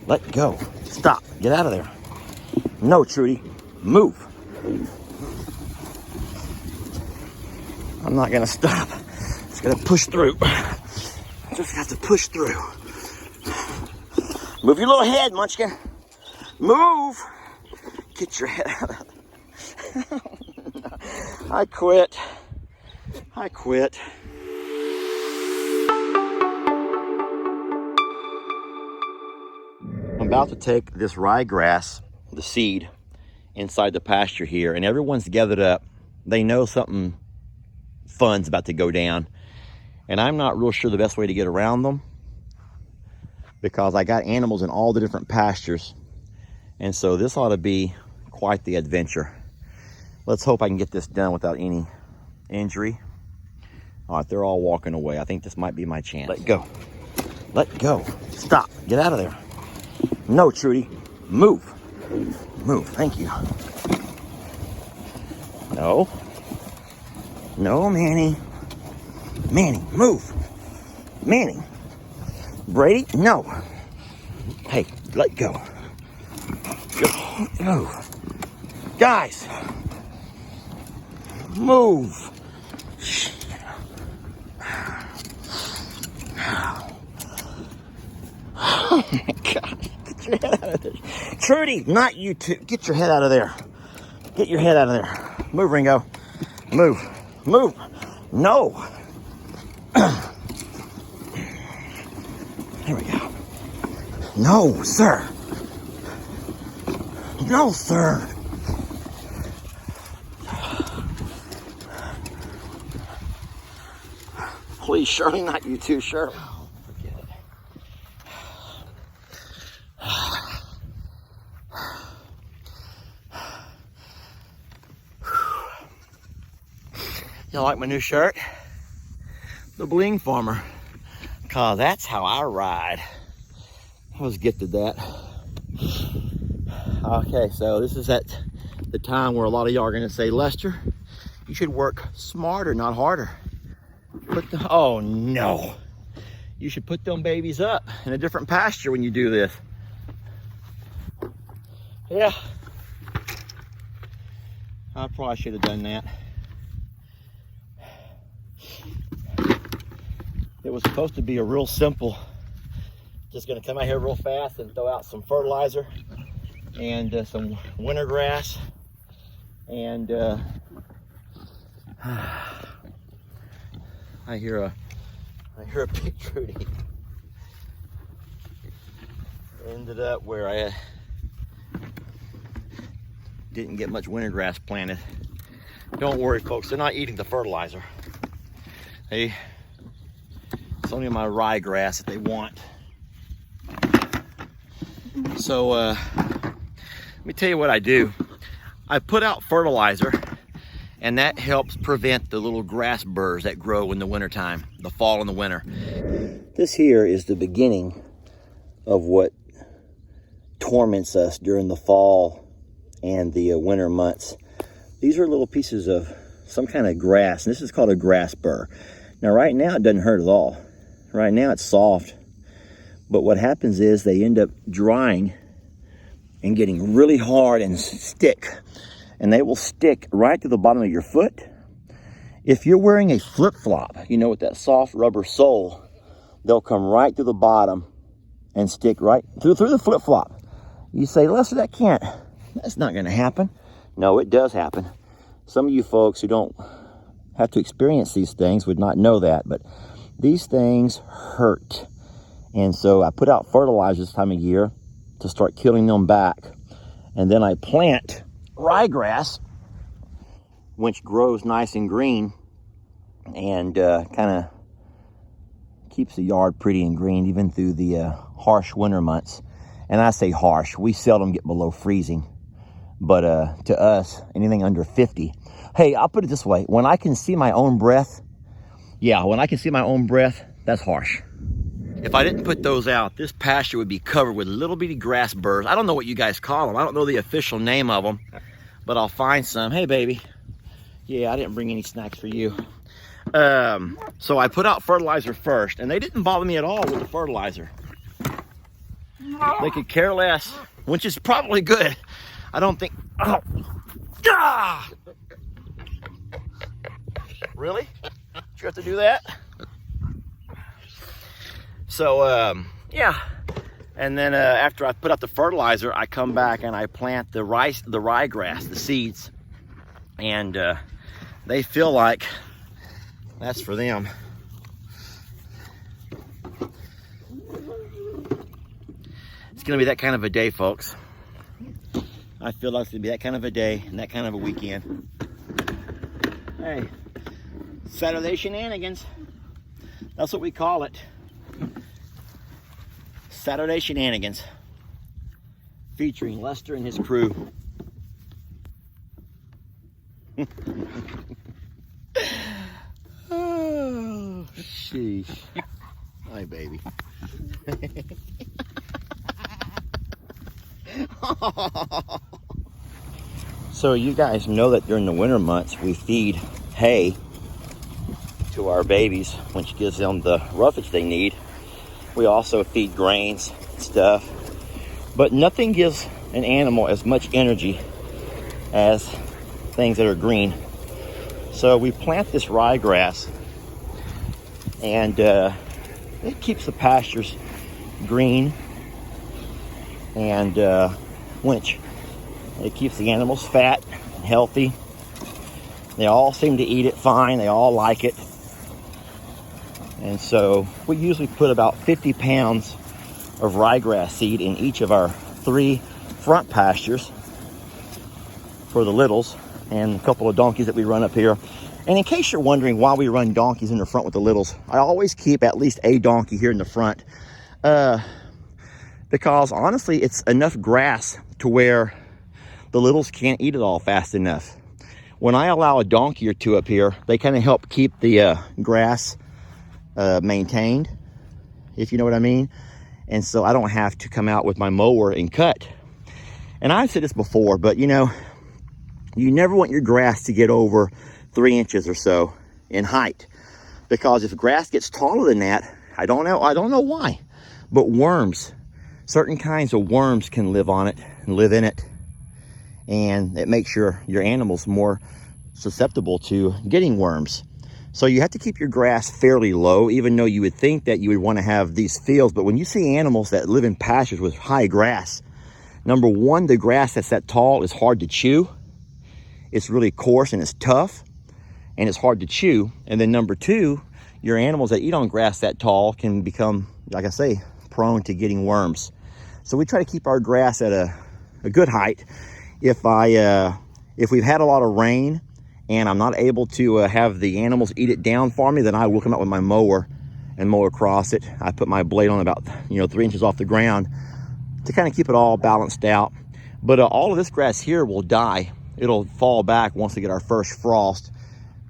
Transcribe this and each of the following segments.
Let go. Stop. Get out of there. No, Trudy. Move. I'm not gonna stop. Just gotta push through. Just have to push through. Move your little head, Munchkin. Move. Get your head out of there. I quit. I quit. I'm about to take this ryegrass, the seed, inside the pasture here, and everyone's gathered up. They know something fun's about to go down, and I'm not real sure the best way to get around them because I got animals in all the different pastures, and so this ought to be quite the adventure. Let's hope I can get this done without any injury. All right, they're all walking away. I think this might be my chance. Let go. Let go. Stop. Get out of there. No, Trudy. Move. Move. Thank you. No. No, Manny. Manny, move. Manny. Brady, no. Hey, let go. Move. Guys. Move. Oh my God. Get your head out of there. Trudy, not you two. Get your head out of there. Get your head out of there. Move, Ringo. Move. Move. No. Here we go. No, sir. No, sir. Please, Shirley, not you two, Shirley. Oh, forget it. You like my new shirt? The Bling Farmer. Cause that's how I ride. I was gifted that. Okay, so this is at the time where a lot of y'all are gonna say, Lester, you should work smarter, not harder. Oh no. You should put them babies up in a different pasture when you do this. Yeah. I probably should have done that. It was supposed to be a real simple, just gonna come out here real fast and throw out some fertilizer and some winter grass and I hear a big Trudy. Ended up where I didn't get much winter grass planted. Don't worry, folks, they're not eating the fertilizer. It's only my ryegrass that they want. So let me tell you what I do. I put out fertilizer, and that helps prevent the little grass burrs that grow in the wintertime, the fall and the winter. This here is the beginning of what torments us during the fall and the winter months. These are little pieces of some kind of grass, and this is called a grass burr. Now right now it doesn't hurt at all. Right now it's soft, but what happens is they end up drying and getting really hard and stick, and they will stick right to the bottom of your foot. If you're wearing a flip-flop, you know, with that soft rubber sole, they'll come right to the bottom and stick right through the flip-flop. You say, Lester, that's not gonna happen. No, it does happen. Some of you folks who don't have to experience these things would not know that, but these things hurt. And so I put out fertilizer this time of year to start killing them back. And then I plant ryegrass, which grows nice and green and kind of keeps the yard pretty and green even through the harsh winter months. And I say harsh, we seldom get below freezing, but to us, anything under 50. Hey, I'll put it this way, when I can see my own breath, that's harsh. If I didn't put those out, this pasture would be covered with little bitty grass burrs. I don't know what you guys call them. I don't know the official name of them, but I'll find some. Hey, baby. Yeah, I didn't bring any snacks for you. So I put out fertilizer first, and they didn't bother me at all with the fertilizer. They could care less, which is probably good. I don't think, oh. Ah! Really? Did you have to do that? So, yeah. And then after I put out the fertilizer, I come back and I plant the ryegrass, the seeds. And they feel like that's for them. It's gonna be that kind of a day, folks. I feel like it's gonna be that kind of a day and that kind of a weekend. Hey, Saturday shenanigans. That's what we call it. Saturday shenanigans. Featuring Lester and his crew. Oh, sheesh. Hi, baby. So you guys know that during the winter months we feed hay to our babies, which gives them the roughage they need. We also feed grains, stuff, but nothing gives an animal as much energy as things that are green. So we plant this ryegrass, and it keeps the pastures green, and which it keeps the animals fat and healthy. They all seem to eat it fine. They all like it. And so we usually put about 50 pounds of ryegrass seed in each of our 3 front pastures for the littles and a couple of donkeys that we run up here. And in case you're wondering why we run donkeys in the front with the littles, I always keep at least a donkey here in the front because honestly, it's enough grass to where the littles can't eat it all fast enough. When I allow a donkey or 2 up here, they kind of help keep the grass maintained, if you know what I mean. And so I don't have to come out with my mower and cut. And I've said this before, but you know, you never want your grass to get over 3 inches or so in height, because if grass gets taller than that, I don't know why, but worms, certain kinds of worms can live on it and live in it, and it makes your animals more susceptible to getting worms. So you have to keep your grass fairly low, even though you would think that you would want to have these fields. But when you see animals that live in pastures with high grass, number one, the grass that's that tall is hard to chew. It's really coarse and it's tough and it's hard to chew. And then number 2, your animals that eat on grass that tall can become, like I say, prone to getting worms. So we try to keep our grass at a good height. If we've had a lot of rain and I'm not able to have the animals eat it down for me, then I will come out with my mower and mow across it. I put my blade on about 3 inches off the ground to kind of keep it all balanced out. But all of this grass here will die. It'll fall back once we get our first frost.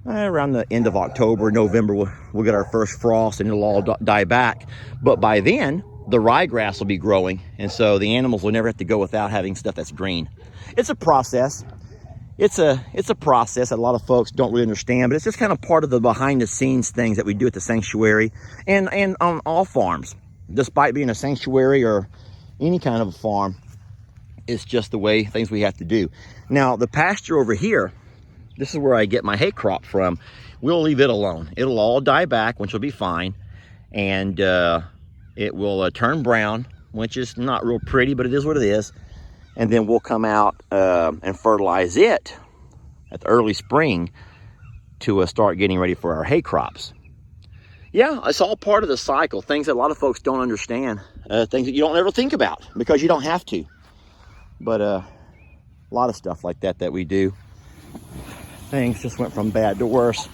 Around the end of October, November, we'll get our first frost and it'll all die back. But by then, the ryegrass will be growing, and so the animals will never have to go without having stuff that's green. It's a process. It's a process that a lot of folks don't really understand, but it's just kind of part of the behind the scenes things that we do at the sanctuary and on all farms. Despite being a sanctuary or any kind of a farm, it's just the way things we have to do. Now, the pasture over here, this is where I get my hay crop from. We'll leave it alone. It'll all die back, which will be fine. And it will turn brown, which is not real pretty, but it is what it is. And then we'll come out and fertilize it at the early spring to start getting ready for our hay crops. Yeah, it's all part of the cycle. Things that a lot of folks don't understand. Things that you don't ever think about because you don't have to. But a lot of stuff like that we do. Things just went from bad to worse.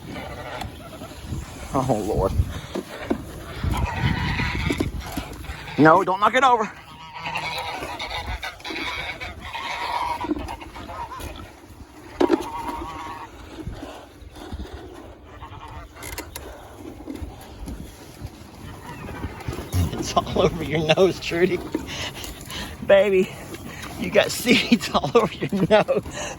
Oh, Lord. No, don't knock it over. It's all over your nose, Trudy. Baby, you got seeds all over your nose.